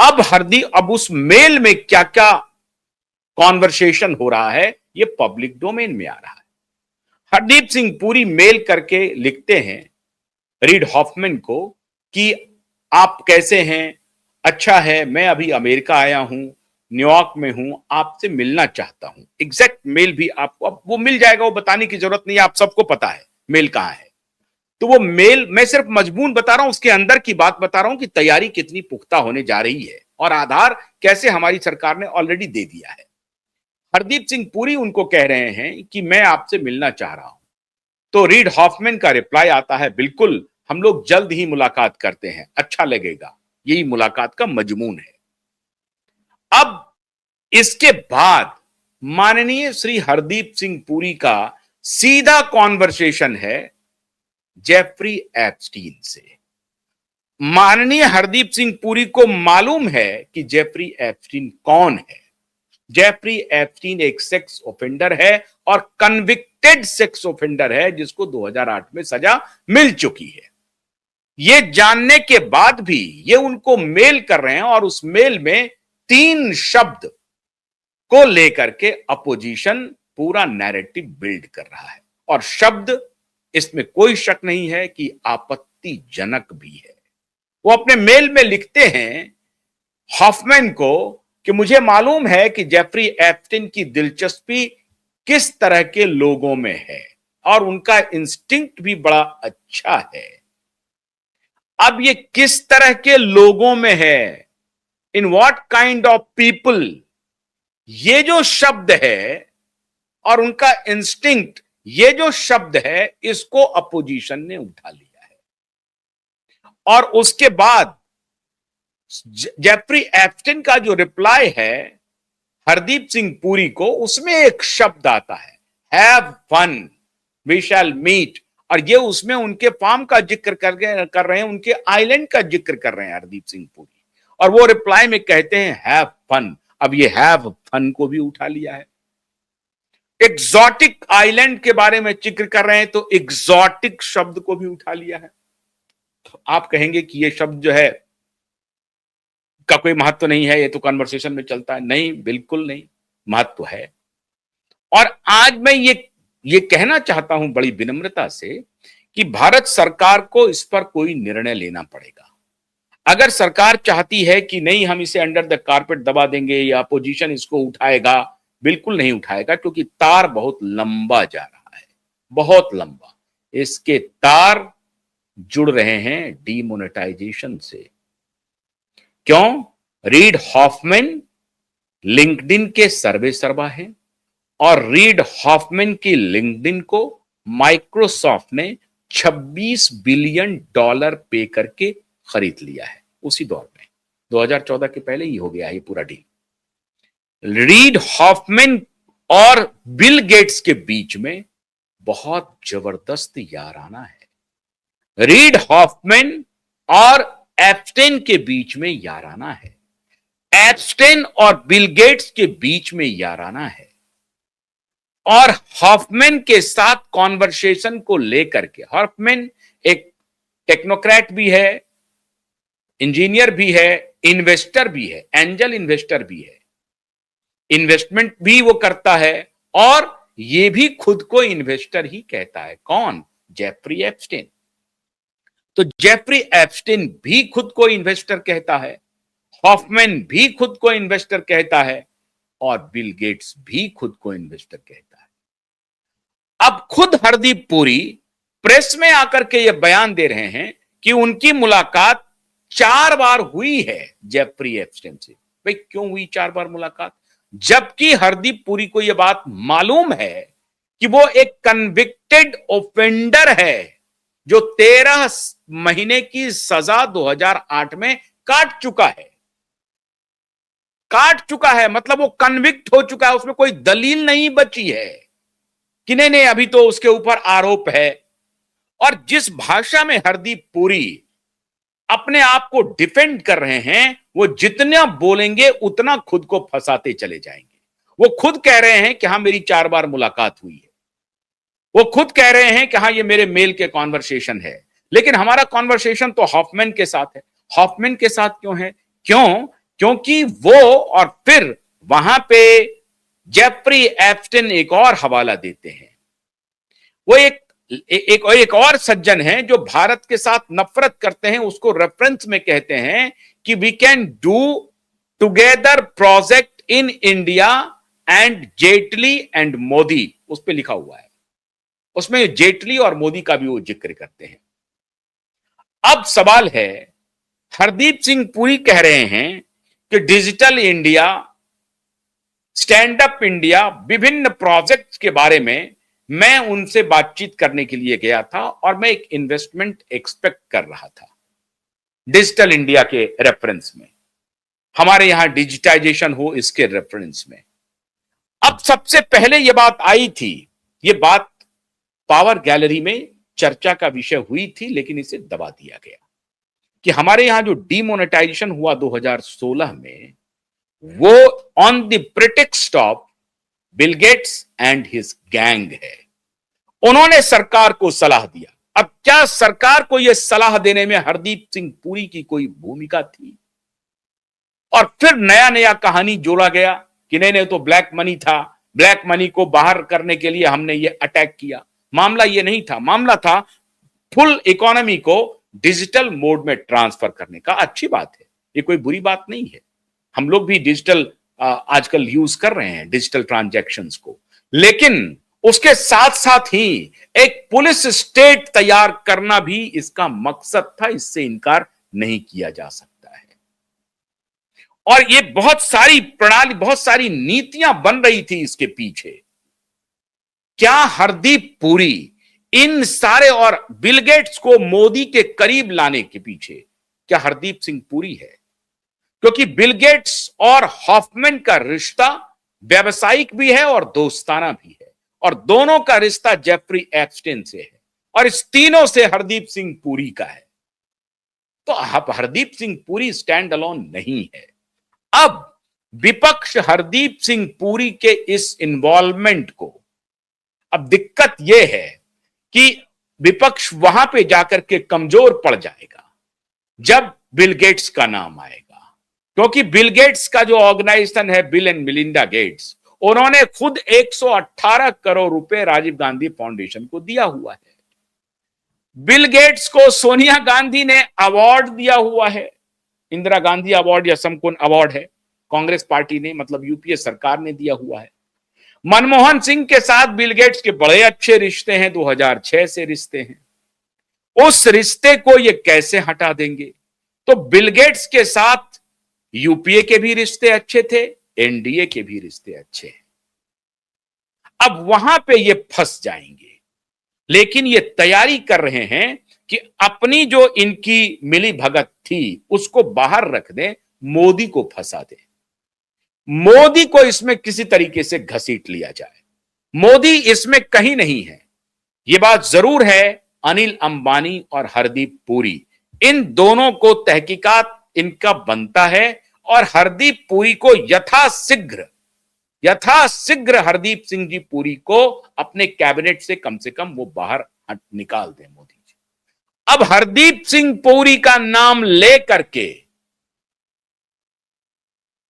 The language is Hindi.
अब उस मेल में क्या क्या कॉन्वर्सेशन हो रहा है, ये पब्लिक डोमेन में आ रहा है। हरदीप सिंह पुरी मेल करके लिखते हैं रीड हॉफमैन को कि आप कैसे हैं, अच्छा है, मैं अभी अमेरिका आया हूं, न्यूयॉर्क में हूं, आपसे मिलना चाहता हूं। एग्जैक्ट मेल भी आपको अब वो मिल जाएगा, वो बताने की जरूरत नहीं है, आप सबको पता है मेल कहां है। तो वो मेल मैं सिर्फ मजमून बता रहा हूं, उसके अंदर की बात बता रहा हूं कि तैयारी कितनी पुख्ता होने जा रही है और आधार कैसे हमारी सरकार ने ऑलरेडी दे दिया है। हरदीप सिंह पुरी उनको कह रहे हैं कि मैं आपसे मिलना चाह रहा हूं। तो रीड हॉफमैन का रिप्लाई आता है, बिल्कुल, हम लोग जल्द ही मुलाकात करते हैं, अच्छा लगेगा। यही मुलाकात का मजमून है। अब इसके बाद माननीय श्री हरदीप सिंह पुरी का सीधा कॉन्वर्सेशन है जेफरी एप्स्टीन से। माननीय हरदीप सिंह पुरी को मालूम है कि जेफरी एप्स्टीन कौन है। जेफरी एप्स्टीन एक सेक्स ऑफेंडर है और कन्विक्टेड सेक्स ऑफेंडर है, जिसको 2008 में सजा मिल चुकी है। ये जानने के बाद भी ये उनको मेल कर रहे हैं और उस मेल में 3 शब्द को लेकर के अपोजिशन पूरा नैरेटिव बिल्ड कर रहा है और शब्द, इसमें कोई शक नहीं है कि आपत्तिजनक भी है। वो अपने मेल में लिखते हैं हॉफमैन को कि मुझे मालूम है कि जेफरी एप्स्टीन की दिलचस्पी किस तरह के लोगों में है और उनका इंस्टिंक्ट भी बड़ा अच्छा है। अब ये किस तरह के लोगों में है, in what kind of people, ये जो शब्द है और उनका इंस्टिंक्ट, ये जो शब्द है, इसको अपोजिशन ने उठा लिया है। और उसके बाद जेफरी एप्स्टीन का जो रिप्लाई है हरदीप सिंह पुरी को, उसमें एक शब्द आता है, have fun, we shall meet. और ये उसमें उनके फार्म का जिक्र कर रहे हैं, उनके आइलैंड का जिक्र कर रहे हैं हरदीप सिंह पुरी, और वो रिप्लाई में कहते हैं हैव फन। अब ये हैव फन को भी उठा लिया है। एग्जॉटिक आइलैंड के बारे में जिक्र कर रहे हैं तो एग्जॉटिक शब्द को भी उठा लिया है। तो आप कहेंगे कि ये शब्द जो है का कोई महत्व नहीं है, ये तो कन्वर्सेशन में चलता है। नहीं, बिल्कुल नहीं, महत्व है। और आज मैं ये कहना चाहता हूं बड़ी विनम्रता से कि भारत सरकार को इस पर कोई निर्णय लेना पड़ेगा। अगर सरकार चाहती है कि नहीं, हम इसे अंडर द कारपेट दबा देंगे या अपोजिशन इसको उठाएगा, बिल्कुल नहीं उठाएगा, क्योंकि तार बहुत लंबा जा रहा है, बहुत लंबा। इसके तार जुड़ रहे हैं डीमोनेटाइजेशन से। क्यों? रीड हॉफमैन लिंक्डइन के सर्वे सर्वा हैं और रीड हॉफमैन की लिंक्डइन को माइक्रोसॉफ्ट ने $26 बिलियन पे करके खरीद लिया है उसी दौर में। 2014 के पहले ही हो गया है ये पूरा डील। रीड हॉफमैन और बिल गेट्स के बीच में बहुत जबरदस्त याराना है। रीड हॉफमैन और एप्स्टीन के बीच में याराना है। एप्स्टीन और बिल गेट्स के बीच में याराना है। और हॉफमैन के साथ कॉन्वर्सेशन को लेकर के, हॉफमैन एक टेक्नोक्रेट भी है, इंजीनियर भी है, इन्वेस्टर भी है, एंजल इन्वेस्टर भी है, इन्वेस्टमेंट भी वो करता है और ये भी खुद को इन्वेस्टर ही कहता है। कौन? Jeffrey Epstein. तो जेफरी एप्स्टीन भी खुद को इन्वेस्टर कहता है, हॉफमैन भी खुद को इन्वेस्टर कहता है और बिल गेट्स भी खुद को इन्वेस्टर कहता है। अब खुद हरदीप पुरी प्रेस में आकर के यह बयान दे रहे हैं कि उनकी मुलाकात 4 बार हुई है जेफरी एप्स्टीन से। भाई क्यों हुई 4 बार मुलाकात? जबकि हरदीप पुरी को यह बात मालूम है कि वो एक कन्विक्टेड ऑफेंडर है जो 13 महीने की सजा 2008 में काट चुका है। मतलब वो कन्विक्ट हो चुका है, उसमें कोई दलील नहीं बची है कि नहीं नहीं अभी तो उसके ऊपर आरोप है। और जिस भाषा में हरदीप पुरी अपने आप को डिफेंड कर रहे हैं, वो जितना बोलेंगे उतना खुद को फंसाते चले जाएंगे। वो खुद कह रहे हैं कि हाँ मेरी 4 बार मुलाकात हुई है, वो खुद कह रहे हैं कि हाँ ये मेरे मेल के कॉन्वर्सेशन है, लेकिन हमारा कॉन्वर्सेशन तो हॉफमैन के साथ है। हॉफमैन के साथ क्यों है? क्यों क्योंकि वो, और फिर वहां पे जेफरी एप्स्टेन एक और हवाला देते हैं। वो एक और सज्जन हैं जो भारत के साथ नफरत करते हैं, उसको रेफरेंस में कहते हैं कि we can do together project in India and Jaitley and Modi, उस पर लिखा हुआ है। उसमें जेटली और मोदी का भी वो जिक्र करते हैं। अब सवाल है, हरदीप सिंह पुरी कह रहे हैं कि digital India, stand up India, विभिन्न प्रोजेक्ट्स के बारे में मैं उनसे बातचीत करने के लिए गया था और मैं एक इन्वेस्टमेंट एक्सपेक्ट कर रहा था डिजिटल इंडिया के रेफरेंस में, हमारे यहां डिजिटाइजेशन हो इसके रेफरेंस में। अब सबसे पहले यह बात आई थी, यह बात पावर गैलरी में चर्चा का विषय हुई थी, लेकिन इसे दबा दिया गया कि हमारे यहां जो डीमोनेटाइजेशन हुआ 2016 में, वो on the pretext of Bill Gates and his gang है। उन्होंने सरकार को सलाह दिया। अब क्या सरकार को यह सलाह देने में हरदीप सिंह पुरी की कोई भूमिका थी? और फिर नया नया कहानी जोड़ा गया कि नहीं तो ब्लैक मनी था, ब्लैक मनी को बाहर करने के लिए हमने ये अटैक किया। मामला ये नहीं था, मामला था फुल इकोनॉमी को डिजिटल मोड में ट्रांसफर करने का। अच्छी बात है, ये कोई बुरी बात नहीं है, हम लोग भी डिजिटल आजकल यूज कर रहे हैं डिजिटल ट्रांजैक्शंस को, लेकिन उसके साथ साथ ही एक पुलिस स्टेट तैयार करना भी इसका मकसद था, इससे इनकार नहीं किया जा सकता है। और ये बहुत सारी प्रणाली, बहुत सारी नीतियां बन रही थी इसके पीछे। क्या हरदीप पुरी इन सारे और बिल गेट्स को मोदी के करीब लाने के पीछे क्या हरदीप सिंह पुरी है? क्योंकि बिल गेट्स और हॉफमैन का रिश्ता व्यावसायिक भी है और दोस्ताना भी है, और दोनों का रिश्ता जेफरी एप्स्टेन से है, और इस तीनों से हरदीप सिंह पुरी का है। तो हरदीप सिंह पुरी स्टैंड अलोन नहीं है। अब विपक्ष हरदीप सिंह पुरी के इस इन्वॉल्वमेंट को, अब दिक्कत यह है कि विपक्ष वहां पे जाकर के कमजोर पड़ जाएगा जब बिल गेट्स का नाम आएगा, क्योंकि बिल गेट्स का जो ऑर्गेनाइजेशन है बिल एंड मिलिंडा गेट्स, उन्होंने खुद 118 करोड़ रुपए राजीव गांधी फाउंडेशन को दिया हुआ है। बिल गेट्स को सोनिया गांधी ने अवार्ड दिया हुआ है, इंदिरा गांधी अवार्ड या समकोण अवार्ड है, कांग्रेस पार्टी ने, मतलब यूपीए सरकार ने दिया हुआ है। मनमोहन सिंह के साथ बिल गेट्स के बड़े अच्छे रिश्ते हैं, 2006 से रिश्ते हैं। उस रिश्ते को ये कैसे हटा देंगे? तो बिल गेट्स के साथ यूपीए के भी रिश्ते अच्छे थे, एनडीए के भी रिश्ते अच्छे हैं। अब वहां पे ये फंस जाएंगे, लेकिन ये तैयारी कर रहे हैं कि अपनी जो इनकी मिली भगत थी उसको बाहर रख दें, मोदी को फंसा दें, मोदी को इसमें किसी तरीके से घसीट लिया जाए। मोदी इसमें कहीं नहीं है, यह बात जरूर है। अनिल अंबानी और हरदीप पुरी, इन दोनों को तहकीकात इनका बनता है, और हरदीप पुरी को यथाशीघ्र हरदीप सिंह जी पुरी को अपने कैबिनेट से कम वो बाहर निकाल दें मोदी जी। अब हरदीप सिंह पुरी का नाम लेकर के